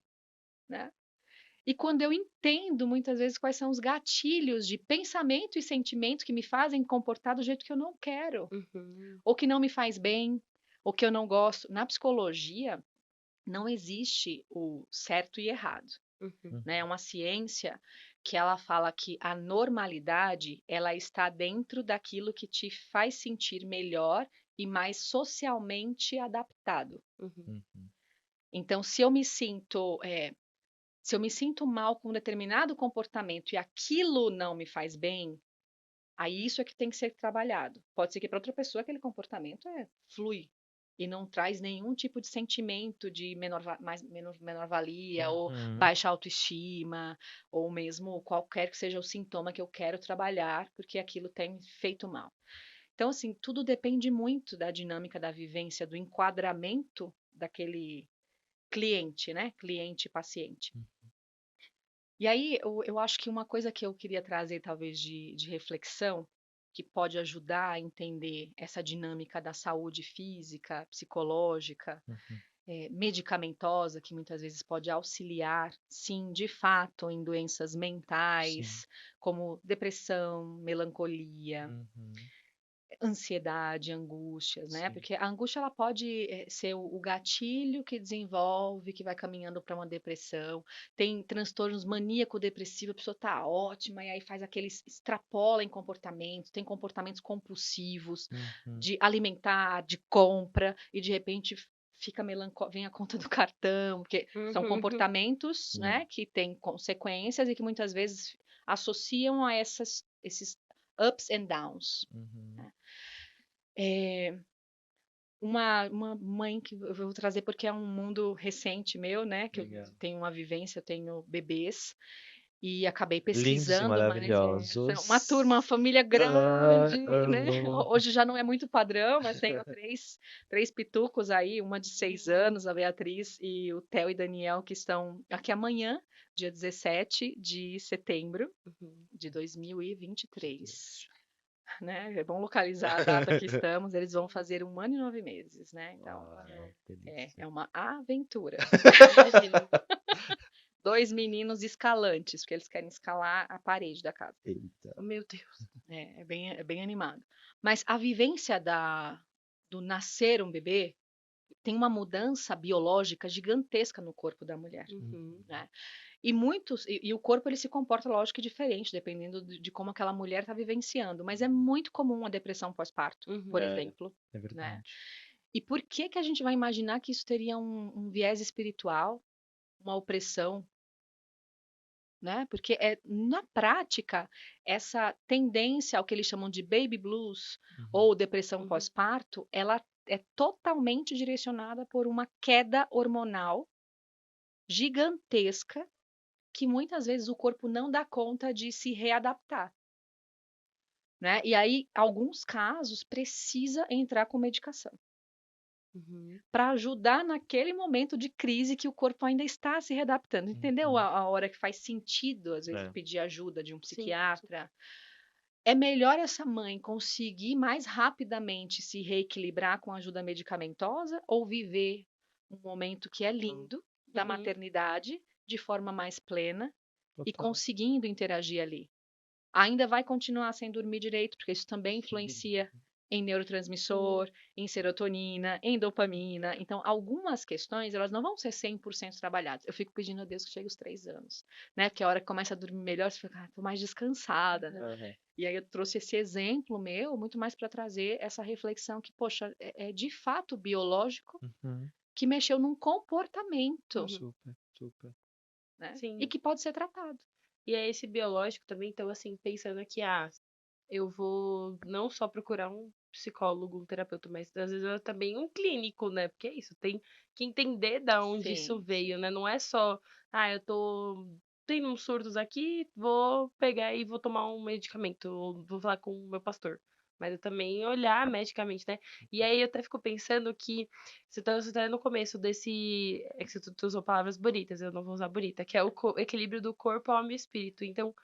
né? E quando eu entendo muitas vezes quais são os gatilhos de pensamento e sentimento que me fazem comportar do jeito que eu não quero, uhum, ou que não me faz bem, ou que eu não gosto. Na psicologia, não existe o certo e errado, uhum, Uhum. né? É uma ciência que ela fala que a normalidade, ela está dentro daquilo que te faz sentir melhor e mais socialmente adaptado. uhum, Uhum. Então, se eu me sinto mal com um determinado comportamento e aquilo não me faz bem, aí isso é que tem que ser trabalhado. Pode ser que para outra pessoa aquele comportamento flui e não traz nenhum tipo de sentimento de menor valia ou Uhum. baixa autoestima ou mesmo qualquer que seja o sintoma que eu quero trabalhar porque aquilo tem feito mal. Então, assim, tudo depende muito da dinâmica da vivência, do enquadramento daquele cliente, né? Cliente-paciente. E aí, eu acho que uma coisa que eu queria trazer, talvez, de reflexão, que pode ajudar a entender essa dinâmica da saúde física, psicológica, Uhum. medicamentosa, que muitas vezes pode auxiliar, sim, de fato, em doenças Sim. mentais, como depressão, melancolia, Uhum. ansiedade, angústias, né? Sim. Porque a angústia ela pode ser o gatilho que desenvolve, que vai caminhando para uma depressão. Tem transtornos maníaco-depressivo, a pessoa tá ótima e aí faz aqueles extrapola em comportamentos, tem comportamentos compulsivos Uhum. de alimentar, de compra e de repente fica melancólico, vem a conta do cartão, porque são Uhum. comportamentos, Uhum. né, que têm consequências e que muitas vezes associam a esses ups and downs. Uhum. É, uma mãe que eu vou trazer porque é um mundo recente meu, né? Que eu Legal. tenho uma vivência, eu tenho bebês e acabei Lindos e pesquisando, mas uma turma, uma maravilhosos. família Ah, grande, né? amo. Hoje já não é muito padrão, mas tenho três pitucos aí, uma de 6 anos, a Beatriz, e o Theo e Daniel, que estão aqui amanhã, dia 17 de setembro Uhum. de 2023. Né? É bom localizar a data que estamos. Eles vão fazer 1 ano e 9 meses, né? Então, Uau, delícia. é uma aventura. Imagino. 2 meninos escalantes, porque eles querem escalar a parede da casa. Eita. Meu Deus. É bem animado. Mas a vivência do nascer um bebê tem uma mudança biológica gigantesca no corpo da mulher. Uhum. Né? E o corpo ele se comporta, lógico, diferente, dependendo de como aquela mulher está vivenciando. Mas é muito comum a depressão pós-parto, por Uhum. exemplo. É Né? verdade. E por que que a gente vai imaginar que isso teria um viés espiritual, uma opressão? Né? Porque na prática, essa tendência ao que eles chamam de baby blues Uhum. ou depressão Uhum. pós-parto, ela é totalmente direcionada por uma queda hormonal gigantesca que muitas vezes o corpo não dá conta de se readaptar. Né? E aí, alguns casos, precisa entrar com medicação Uhum. para ajudar naquele momento de crise que o corpo ainda está se readaptando. Entendeu Uhum. a hora que faz sentido, às vezes, É. pedir ajuda de um Sim. psiquiatra? É melhor essa mãe conseguir mais rapidamente se reequilibrar com ajuda medicamentosa ou viver um momento que é lindo da Uhum. maternidade de forma mais plena e Total. conseguindo interagir ali? Ainda vai continuar sem dormir direito, porque isso também influencia em neurotransmissor, em serotonina, em dopamina. Então, algumas questões, elas não vão ser 100% trabalhadas. Eu fico pedindo a Deus que chegue os 3 anos, né? Porque a hora que começa a dormir melhor, você fica, tô mais descansada, né? Uhum. E aí eu trouxe esse exemplo meu, muito mais para trazer essa reflexão que, poxa, é de fato biológico Uhum. que mexeu num comportamento, Uhum. Super, super. né? E Sim. que pode ser tratado. E é esse biológico também, então, assim, pensando que, eu vou não só procurar um psicólogo, um terapeuta, mas às vezes também um clínico, né? Porque é isso, tem que entender da onde isso Sim. veio, né? Não é só, eu tô tendo uns surtos aqui, vou pegar e vou tomar um medicamento, ou vou falar com o meu pastor. Mas eu também olhar medicamente, né? E aí eu até fico pensando que você tá no começo desse. É que tu usou palavras bonitas, eu não vou usar bonita, que é o equilíbrio do corpo, alma e espírito. Então,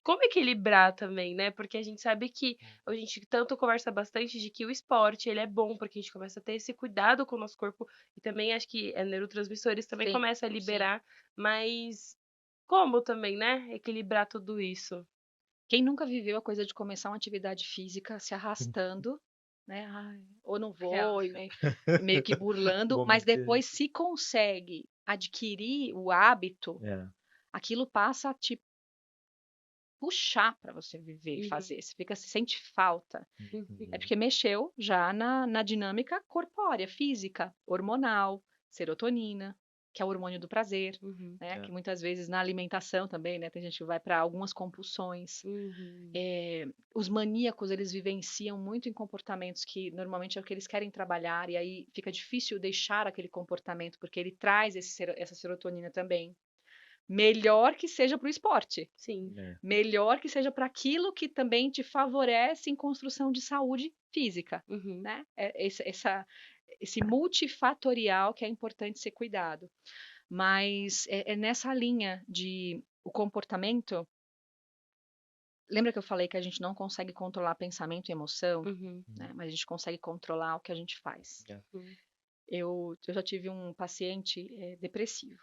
como equilibrar também, né? Porque a gente sabe que a gente tanto conversa bastante de que o esporte, ele é bom, porque a gente começa a ter esse cuidado com o nosso corpo e também acho que neurotransmissores também Sim, começa a sim. liberar, mas como também, né? Equilibrar tudo isso. Quem nunca viveu a coisa de começar uma atividade física se arrastando, né? Ai, ou não Real. vou, e meio que burlando, Bom mas momento. depois se consegue adquirir o hábito, É. aquilo passa a te puxar para você viver e Uhum. fazer. Você se sente falta. Uhum. É porque mexeu já na dinâmica corpórea, física, hormonal, serotonina, que é o hormônio do prazer, Uhum. né? É. Que muitas vezes na alimentação também, né? Tem gente que vai para algumas compulsões. Uhum. Os maníacos, eles vivenciam muito em comportamentos que normalmente é o que eles querem trabalhar, e aí fica difícil deixar aquele comportamento, porque ele traz essa serotonina também. Melhor que seja para o esporte. Sim. É. Melhor que seja para aquilo que também te favorece em construção de saúde física. Uhum. Né? Esse multifatorial que é importante ser cuidado. Mas é nessa linha de o comportamento. Lembra que eu falei que a gente não consegue controlar pensamento e emoção, Uhum. né? Mas a gente consegue controlar o que a gente faz. Uhum. Eu já tive um paciente depressivo.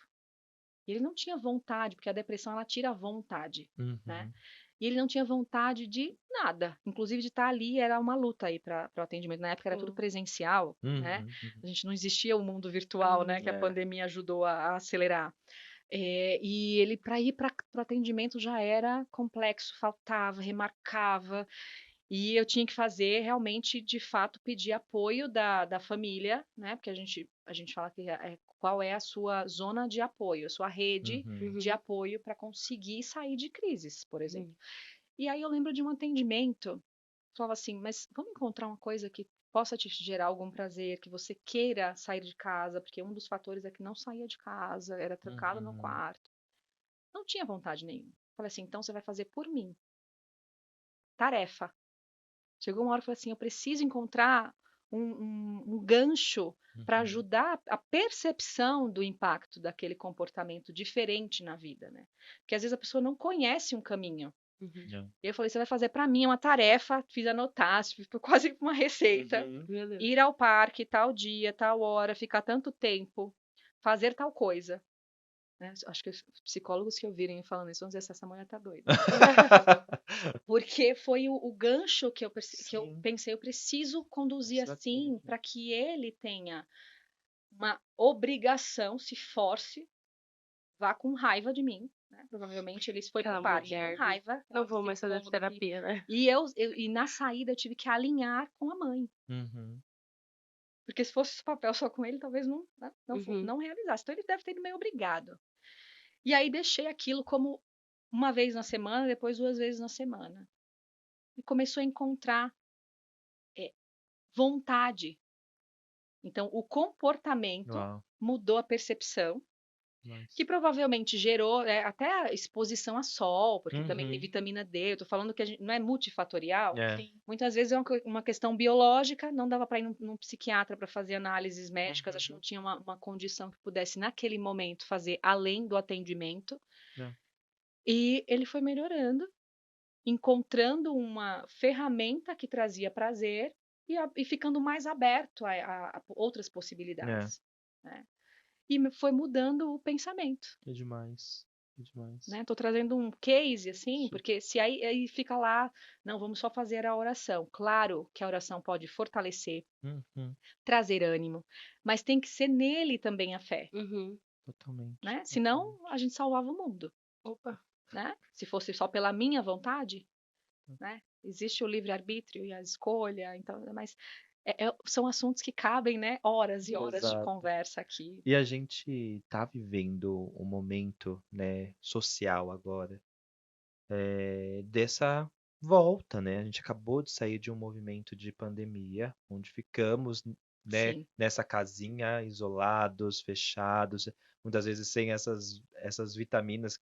E ele não tinha vontade, porque a depressão ela tira a vontade, né? Uhum. E ele não tinha vontade de nada, inclusive de estar ali era uma luta aí para o atendimento. Na época era tudo Sim. presencial, né? Uhum. A gente não existia o mundo virtual, né? Que a É. pandemia ajudou a acelerar. E ele, para ir para o atendimento, já era complexo, faltava, remarcava. E eu tinha que fazer realmente, de fato, pedir apoio da família, né? Porque a gente fala que qual é a sua zona de apoio, a sua rede Uhum. de Uhum. apoio para conseguir sair de crises, por exemplo. Uhum. E aí eu lembro de um atendimento, falava assim, mas vamos encontrar uma coisa que possa te gerar algum prazer, que você queira sair de casa, porque um dos fatores é que não saía de casa, era trancado no Uhum. quarto. Não tinha vontade nenhuma. Falei assim, então você vai fazer por mim. Tarefa. Chegou uma hora que eu falei assim, eu preciso encontrar um gancho para Uhum. ajudar a percepção do impacto daquele comportamento diferente na vida, né? Porque às vezes a pessoa não conhece um caminho. Uhum. Yeah. E eu falei, você vai fazer para mim, é uma tarefa, fiz anotar, foi quase uma receita. Uhum. Meu Deus. Ir ao parque, tal dia, tal hora, ficar tanto tempo, fazer tal coisa. Né? Acho que os psicólogos que ouvirem falando isso vão dizer, essa mulher tá doida. Porque foi o gancho que eu Sim. pensei, eu preciso conduzir assim Estratégia. para que ele tenha uma obrigação, se force, vá com raiva de mim, né? Provavelmente ele foi para Aquela o parque com mulher raiva, não aquela vou mais fazer psicóloga que... terapia, né? E na saída eu tive que alinhar com a mãe. Uhum. Porque se fosse esse papel só com ele, talvez não, né, Uhum. não realizasse. Então ele deve ter ido meio obrigado. E aí deixei aquilo como uma vez na semana, depois 2 vezes na semana. E começou a encontrar vontade. Então, o comportamento Uau. mudou a percepção, que Nice. provavelmente gerou até a exposição a sol, porque também tem Uhum. vitamina D. Eu tô falando que a gente não é multifatorial. É. Sim. Muitas vezes é uma questão biológica, não dava para ir num psiquiatra para fazer análises médicas, acho que não tinha uma condição que pudesse, naquele momento, fazer além do atendimento. É. E ele foi melhorando, encontrando uma ferramenta que trazia prazer e ficando mais aberto a outras É. possibilidades, né? E foi mudando o pensamento, É demais. É demais. né? Tô trazendo um case assim, Super. porque se aí fica lá, não, vamos só fazer a oração. Claro que a oração pode fortalecer, Uhum. trazer ânimo, mas tem que ser nele também a fé, Uhum. Totalmente. né? Senão a gente salvava o mundo, Opa. né? Se fosse só pela minha vontade, né? Existe o livre-arbítrio e a escolha, então, mas são assuntos que cabem, né? Horas e horas de Exato. conversa aqui. E a gente tá vivendo um momento, né, social agora, dessa volta, né? A gente acabou de sair de um movimento de pandemia, onde ficamos, né, Sim, nessa casinha, isolados, fechados, muitas vezes sem essas vitaminas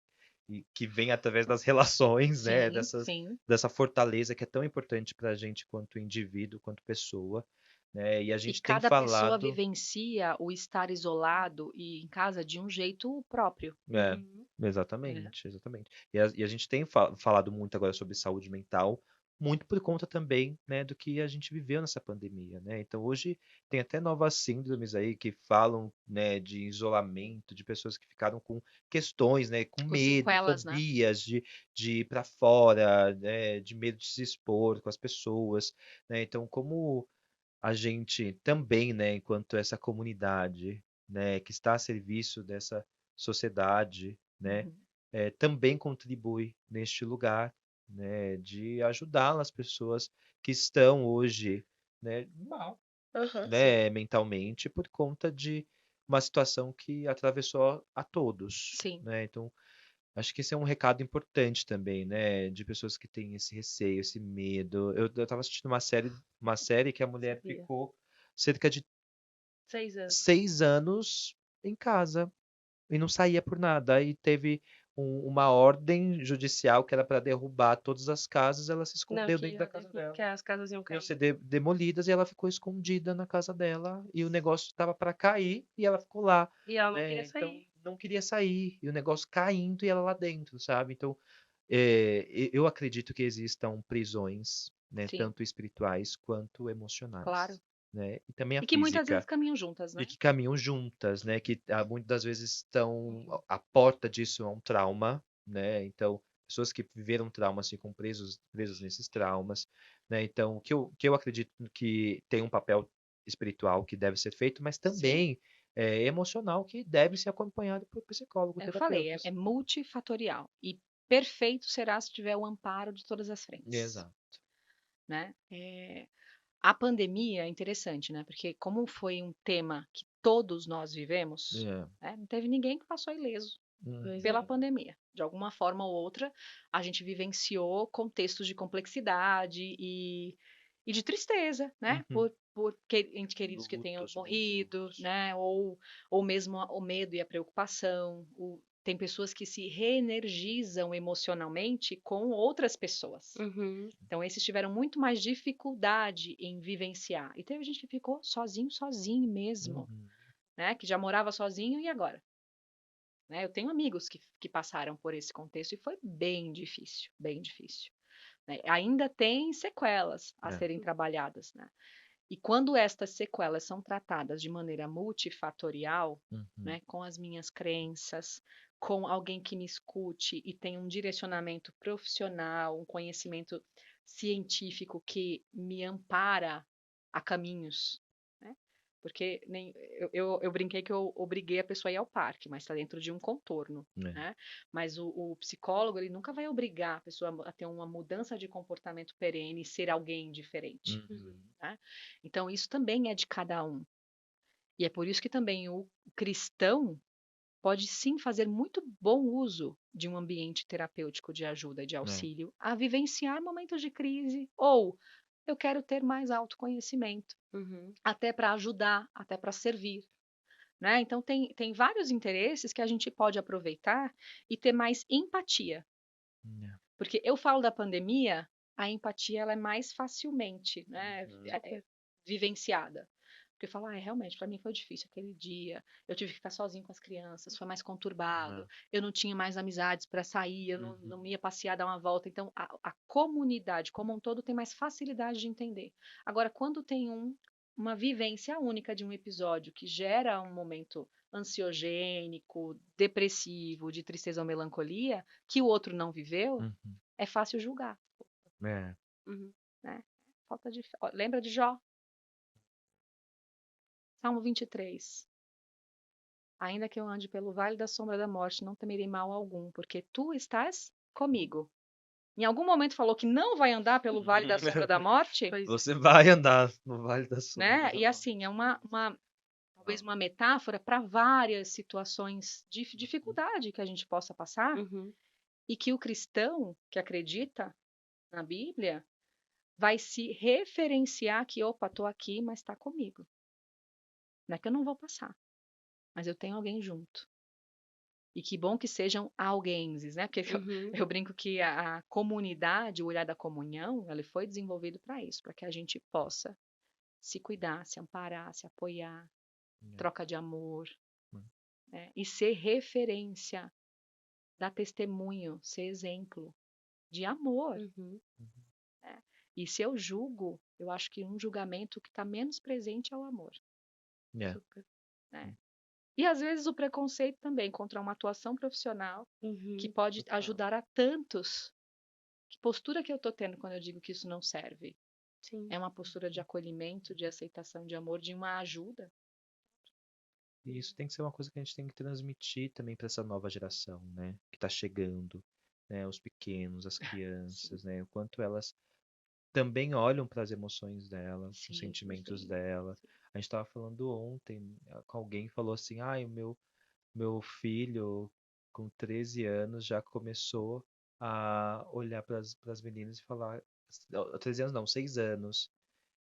que vêm através das relações, né? sim, sim. Dessa fortaleza que é tão importante para a gente quanto indivíduo, quanto pessoa, né? E a E gente tem cada pessoa falado. vivencia o estar isolado e em casa de um jeito próprio. É, Uhum. Né? exatamente, exatamente. E a gente tem falado muito agora sobre saúde mental, muito por conta também, né, do que a gente viveu nessa pandemia, né? Então hoje tem até novas síndromes aí que falam, né, de isolamento, de pessoas que ficaram com questões, né, com Com medo, sequelas, né? fobias de ir para fora, né, de medo de se expor com as pessoas, né? Então como a gente também, né, enquanto essa comunidade, né, que está a serviço dessa sociedade, né, Uhum. também contribui neste lugar, né, de ajudar as pessoas que estão hoje, né, mal, Aham. Sim, né, mentalmente por conta de uma situação que atravessou a todos, sim, né? Então, acho que esse é um recado importante também, né, de pessoas que têm esse receio, esse medo. Eu estava assistindo uma série que a mulher Sabia. ficou cerca de 6 anos. 6 anos em casa e não saía por nada. Aí teve uma ordem judicial que era para derrubar todas as casas, ela se Não, escondeu dentro da casa que dela. as casas iam Iam cair. ser demolidas e ela ficou escondida na casa dela e o negócio estava para cair e ela ficou lá, E ela não queria né? Então sair. não queria sair, e o negócio caindo e ela lá dentro, sabe? Então, eu acredito que existam prisões, né, Sim, tanto espirituais quanto claro. emocionais, né? E também a E que muitas vezes física, caminham juntas, e né? que caminham juntas, né? Que muitas das vezes estão a porta disso é um trauma, né? Então, pessoas que viveram traumas ficam presos nesses traumas, né? Então, que eu acredito que tem um papel espiritual que deve ser feito, mas Sim. também emocional que deve ser acompanhado por psicólogo, Eu falei, é terapeutas. multifatorial. E perfeito será se tiver o amparo de todas as frentes, Exato. né? A pandemia é interessante, né? Porque como foi um tema que todos nós vivemos, É. né? Não teve ninguém que passou ileso Pois pela é. pandemia. De alguma forma ou outra, a gente vivenciou contextos de complexidade e de tristeza, né? Uhum. Por entes queridos que tenham Lutos, muitos morrido, lutos. né? Ou mesmo o medo e a preocupação. Tem pessoas que se reenergizam emocionalmente com outras pessoas. Uhum. Então, esses tiveram muito mais dificuldade em vivenciar. E teve gente que ficou sozinho mesmo, Uhum. né? Que já morava sozinho e agora? Né? Eu tenho amigos que passaram por esse contexto e foi bem difícil, bem difícil. Né? Ainda tem sequelas a É. serem trabalhadas, né? E quando estas sequelas são tratadas de maneira multifatorial, Uhum. né, com as minhas crenças, com alguém que me escute e tem um direcionamento profissional, um conhecimento científico que me ampara a caminhos, né? Porque eu brinquei que eu obriguei a pessoa a ir ao parque, mas está dentro de um contorno, É. né? Mas o psicólogo, ele nunca vai obrigar a pessoa a ter uma mudança de comportamento perene e ser alguém diferente, Uhum. né? Então, isso também é de cada um. E é por isso que também o cristão pode sim fazer muito bom uso de um ambiente terapêutico de ajuda e de É. auxílio a vivenciar momentos de crise, ou eu quero ter mais autoconhecimento, Uhum. até para ajudar, até para servir. Né? Então, tem vários interesses que a gente pode aproveitar e ter mais empatia. É. Porque eu falo da pandemia, a empatia ela é mais facilmente, né, Super. vivenciada. Porque eu falo, realmente, para mim foi difícil aquele dia. Eu tive que ficar sozinho com as crianças, foi mais conturbado. É. Eu não tinha mais amizades para sair, eu Uhum. não ia passear, dar uma volta. Então, a comunidade como um todo tem mais facilidade de entender. Agora, quando tem uma vivência única de um episódio que gera um momento ansiogênico, depressivo, de tristeza ou melancolia, que o outro não viveu, Uhum. é fácil julgar, É. Uhum. né? Falta de fé. Ó, lembra de Jó? Salmo 23. Ainda que eu ande pelo vale da sombra da morte, não temerei mal algum, porque tu estás comigo. Em algum momento falou que não vai andar pelo vale da sombra da morte, Pois é. Você vai andar no Vale da Sombra né? da E Morte. assim, é talvez uma metáfora para várias situações de dificuldade que a gente possa passar Uhum. e que o cristão que acredita na Bíblia vai se referenciar que, opa, estou aqui, mas está comigo. Não é que eu não vou passar, mas eu tenho alguém junto. E que bom que sejam alguéms, né? Porque Uhum. eu brinco que a comunidade, o olhar da comunhão, ele foi desenvolvido para isso, para que a gente possa se cuidar, se amparar, se apoiar, É. troca de amor, Hum. né? E ser referência, dar testemunho, ser exemplo de amor. Uhum. Né? E se eu julgo, eu acho que um julgamento que está menos presente é o amor. É. Super. Né? E às vezes o preconceito também contra uma atuação profissional que Uhum. pode Total. ajudar a tantos. Que postura que eu estou tendo quando eu digo que isso não serve? Sim. É uma postura de acolhimento, de aceitação, de amor, de uma ajuda? E isso tem que ser uma coisa que a gente tem que transmitir também para essa nova geração, né? Que está chegando, né? Os pequenos, as crianças, né? O quanto elas também olham para as emoções dela, os Sim, sentimentos sim. dela. A gente estava falando ontem com alguém que falou assim, o meu filho com 13 anos já começou a olhar para as meninas e falar, 13 anos não, 6 anos,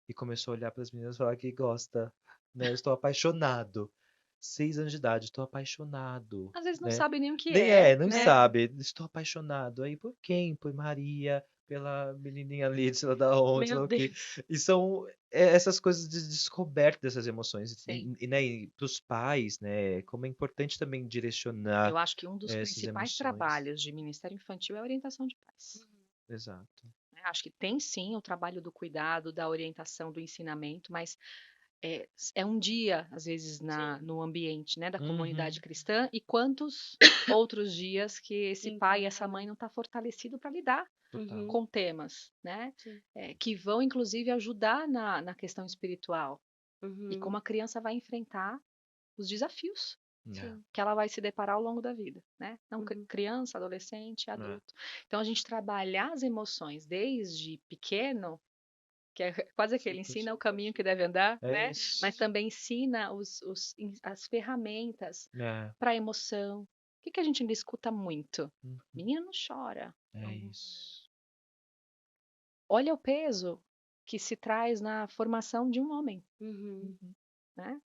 e começou a olhar para as meninas e falar que gosta, né? Eu estou apaixonado. 6 anos de idade, estou apaixonado, Às vezes não né? sabe nem o que Nem é, não né? sabe. Estou apaixonado. Aí por quem? Por Maria, pela menininha ali, sei lá da onde, sei lá Meu o quê. Deus. E são essas coisas de descoberta dessas emoções. Sim. Né, para os pais, né, como é importante também direcionar Eu acho que um dos essas principais emoções. trabalhos de Ministério Infantil é a orientação de pais. Exato. Né? Acho que tem sim o trabalho do cuidado, da orientação, do ensinamento, mas é um dia, às vezes, no ambiente, né, da comunidade cristã, e quantos outros dias que esse pai e essa mãe não está fortalecido para lidar Uhum. com temas, né, Sim. que vão, inclusive, ajudar na questão espiritual. E Uhum. como a criança vai enfrentar os desafios É. que ela vai se deparar ao longo da vida, né? Não, Uhum. criança, adolescente, adulto. Então, a gente trabalhar as emoções desde pequeno, que é quase aquele, ensina o caminho que deve andar, É né? isso. Mas também ensina as ferramentas É. para a emoção. O que a gente ainda escuta muito? Uhum. Menino não chora. É isso. Olha o peso que se traz na formação de um homem, Uhum. né?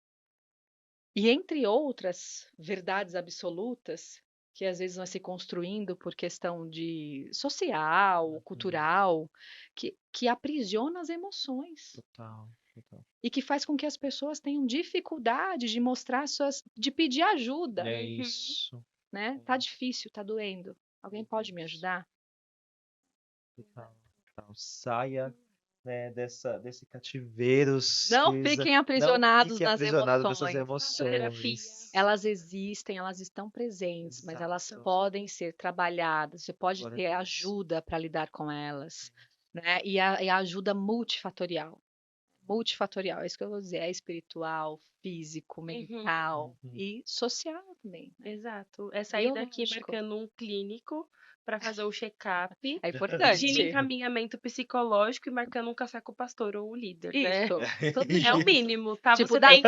E entre outras verdades absolutas, que às vezes vão se construindo por questão de social, cultural, que aprisiona as emoções Total. e que faz com que as pessoas tenham dificuldade de mostrar de pedir ajuda, É isso. né? Tá difícil, tá doendo. Alguém pode me ajudar? Total. Saia, né, desse cativeiro. Não Cisa. fiquem Não aprisionados fique nas aprisionado nessas emoções. Terapia. emoções. Elas existem, elas estão presentes, mas elas Exato. podem ser trabalhadas. Você pode Glória a ter Deus. ajuda para lidar com elas, né? E a ajuda multifatorial. Multifatorial, é isso que eu vou dizer. É espiritual, físico, mental e social também, né? Exato. É sair daqui Biológico. marcando um clínico para fazer o check-up, É pedindo importante. encaminhamento psicológico e marcando um café com o pastor ou o líder, né? Isso. Tudo É o junto. mínimo, tá? Tipo, Você dá- tem.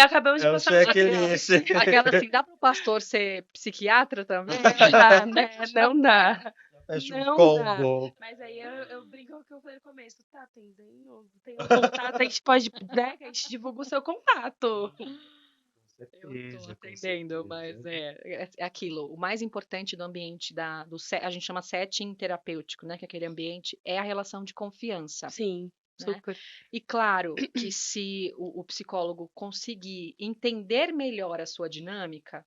Acabamos de É o passar uma checklist. Aquela assim, dá para o pastor ser psiquiatra também? Não dá, né? Não dá. Fecha um Não dá. combo. Mas aí eu brinco com o que eu falei no começo. Tá atendendo? Tem um contato, a gente pode, né? A gente divulga o seu contato. Eu estou atendendo, mas é aquilo. O mais importante do ambiente a gente chama setting terapêutico, né? Que aquele ambiente é a relação de confiança. Sim, né? super. E claro que se o psicólogo conseguir entender melhor a sua dinâmica,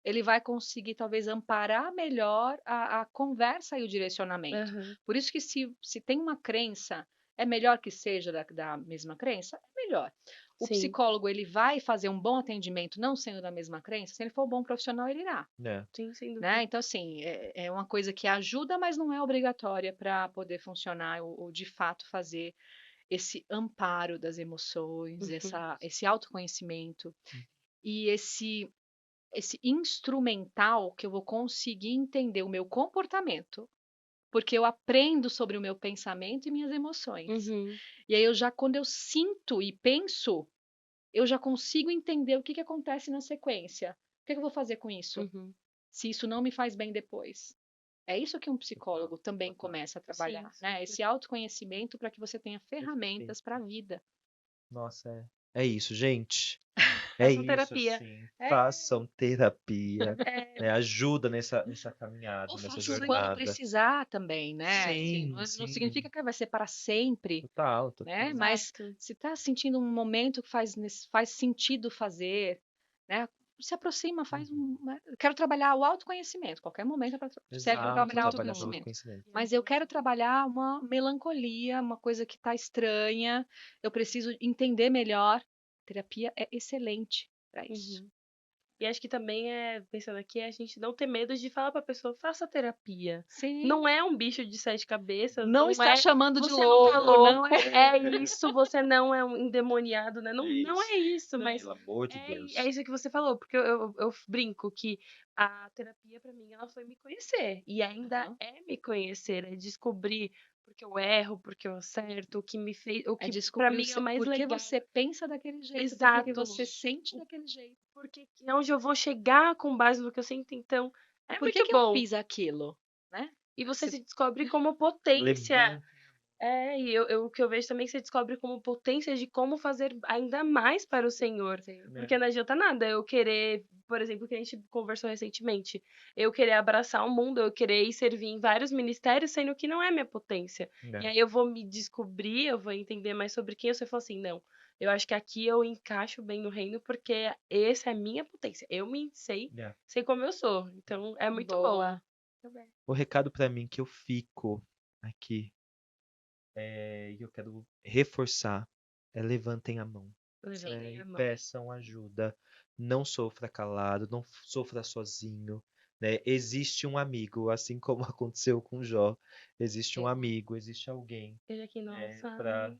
ele vai conseguir talvez amparar melhor a conversa e o direcionamento. Uhum. Por isso que se tem uma crença, é melhor que seja da mesma crença? É melhor. O Sim. psicólogo ele vai fazer um bom atendimento não sendo da mesma crença, se ele for um bom profissional, ele irá. Sim, sem dúvida. Né? Então, assim, é uma coisa que ajuda, mas não é obrigatória para poder funcionar ou de fato fazer esse amparo das emoções, esse autoconhecimento e esse instrumental que eu vou conseguir entender o meu comportamento, porque eu aprendo sobre o meu pensamento e minhas emoções. Uhum. E aí quando eu sinto e penso, eu já consigo entender o que acontece na sequência. O que eu vou fazer com isso? Uhum. Se isso não me faz bem depois. É isso que um psicólogo também começa a trabalhar, Sim, né? super. Esse autoconhecimento para que você tenha ferramentas para a vida. Nossa, é isso, gente. É Façam isso, terapia. assim. Façam terapia. É. Né? Ajuda nessa caminhada, Ou nessa faça quando jornada. precisar também, né? Assim, Sim, não sim. significa que vai ser para sempre, Total. né? Mas Exato. se está sentindo um momento que faz sentido fazer, né? Se aproxima, quero trabalhar o autoconhecimento. Qualquer momento serve para Exato, trabalhar trabalhar pelo autoconhecimento. conhecimento. Mas eu quero trabalhar uma melancolia, uma coisa que está estranha. Eu preciso entender melhor. Terapia é excelente para isso. Uhum. E acho que também pensando aqui, a gente não ter medo de falar pra pessoa, faça terapia. Sim. Não é um bicho de 7 cabeças. Não está chamando de você louco, não tá louco, não é isso, você não é um endemoniado, né? Não é isso, mas Pelo amor de Deus. é isso que você falou, porque eu brinco que a terapia pra mim, ela foi me conhecer. E ainda é me conhecer, é descobrir porque eu erro, porque eu acerto, o que me fez, o que pra mim é o mais por que legal. você pensa daquele jeito, Exato. por que você sente daquele jeito. Porque onde eu vou chegar com base no que eu sinto, então é Por muito que bom. eu fiz aquilo, né? E você se descobre como potência. Levanta. O que eu vejo também é que você descobre como potência de como fazer ainda mais para o Senhor. Porque não adianta nada eu querer, por exemplo, que a gente conversou recentemente, eu querer abraçar o mundo, eu querer ir servir em vários ministérios, sendo que não é minha potência. E aí eu vou me descobrir, eu vou entender mais sobre quem eu sou e falar assim, não, eu acho que aqui eu encaixo bem no reino porque essa é a minha potência. Eu me sei como eu sou. Então é muito Boa. bom. O recado pra mim que eu fico aqui e eu quero reforçar é levantem a mão, Levantem e a mão. peçam ajuda. Não sofra calado, não sofra sozinho, né? Existe um amigo, assim como aconteceu com Jó. Existe um amigo, existe alguém Seja aqui para nossa.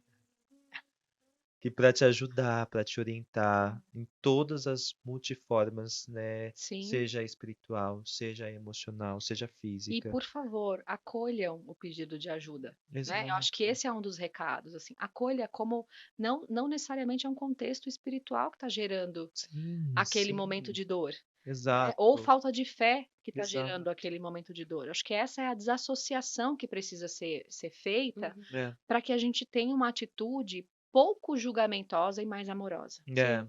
te ajudar, para te orientar em todas as multiformas, né? Sim. Seja espiritual, seja emocional, seja E, física. por favor, acolham o pedido de ajuda. Né? Eu acho que Exato. esse é um dos recados. Assim, acolha como não necessariamente é um contexto espiritual que está gerando Sim, aquele sim. momento de dor. Né? Exato. Ou falta de fé que está Exato. gerando aquele momento de dor. Acho que essa é a desassociação que precisa ser feita É, para que a gente tenha uma atitude pouco julgamentosa e mais amorosa. é.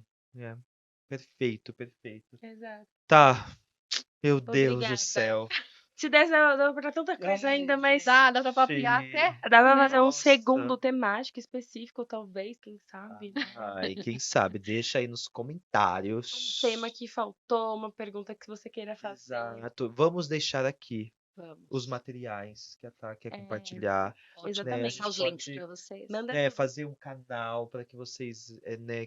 Perfeito, perfeito. Exato. Tá. Meu Deus do Obrigada. céu. Se desse, dá pra tanta coisa ainda, mas Dá pra papiar Gente. até. dá pra fazer um Nossa. segundo temático específico, talvez, quem sabe. Ai, quem sabe? Deixa aí nos Um comentários. tema que faltou, uma pergunta que você queira fazer. Exato. Vamos deixar aqui os Vamos. materiais que a Tá quer compartilhar. Exatamente. Deixar os links para vocês. Manda Fazer um canal para que vocês,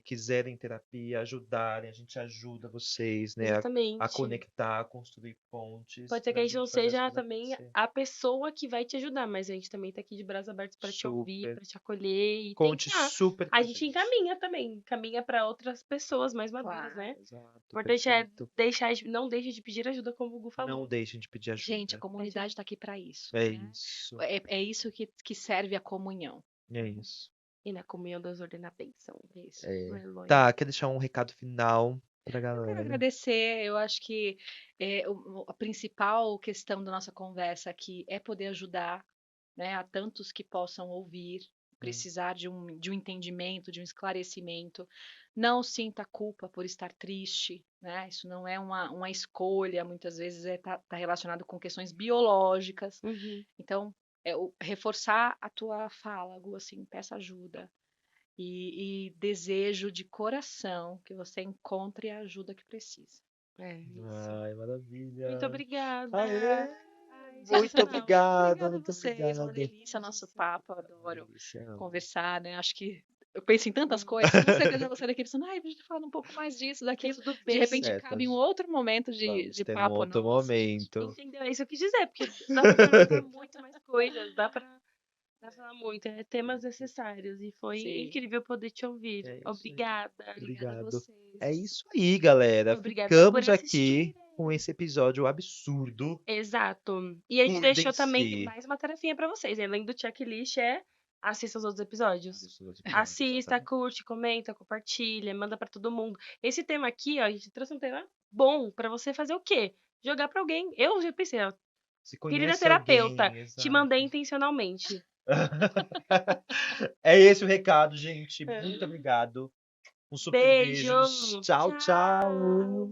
quiserem terapia, ajudarem, a gente ajuda vocês, né, Exatamente. a conectar, a construir pontes. Pode ser que pra a gente não fazer as seja coisas também acontecer. a pessoa que vai te ajudar, mas a gente também tá aqui de braços abertos para te ouvir, Super. para te acolher e Conte tentar. super com A gente encaminha também, encaminha para outras pessoas mais maduras, Claro. né? Exato, O importante é perfeito. não deixe de pedir ajuda, como o Gu falou. Não deixem de pedir ajuda. Gente, a comunidade está aqui para isso. É né? isso. É isso que serve a comunhão. É isso. E na comunhão das ordenas bênção. Isso. Aleluia. Tá, quer deixar um recado final pra Eu quero galera? agradecer. Eu acho que a principal questão da nossa conversa aqui é poder ajudar, né, a tantos que possam ouvir, precisar de um entendimento, de um esclarecimento. Não sinta culpa por estar triste, né? Isso não é uma escolha, muitas vezes tá relacionado com questões biológicas. Então, reforçar a tua fala, Gu, assim, peça ajuda. E desejo de coração que você encontre a ajuda que precisa. Ai, maravilha. Muito obrigada. Aê. Muito sensacional. obrigado, Obrigada a muito vocês, obrigado. uma delícia nosso papo, eu adoro Delícia. conversar, né? Acho que eu penso em tantas coisas, com certeza você daqui pensando, ai, a gente falar um pouco mais disso, daquilo. Tudo De bem. repente Certo. cabe um outro momento de Vamos ter papo um outro nosso. momento. Entendeu? É isso que eu quis dizer, porque dá pra perguntar muito mais coisas, dá pra falar muito, temas necessários, e foi Sim. incrível poder te ouvir. É isso aí. Obrigada. Obrigada a Obrigado. vocês. É isso aí, galera. Obrigada Ficamos por aqui com esse episódio absurdo. Exato. E a gente Cuidem-se. deixou também mais uma tarefinha pra vocês. Além do checklist, assista os outros episódios. Assista, curte, comenta, compartilha, manda pra todo mundo. Esse tema aqui, ó, a gente trouxe um tema bom pra você fazer o quê? Jogar pra alguém. Eu já pensei, ó, Se querida conhece terapeuta, alguém, te exato. mandei intencionalmente. É esse o recado, gente. Muito obrigado. Um super beijo. Beijo. Tchau, tchau.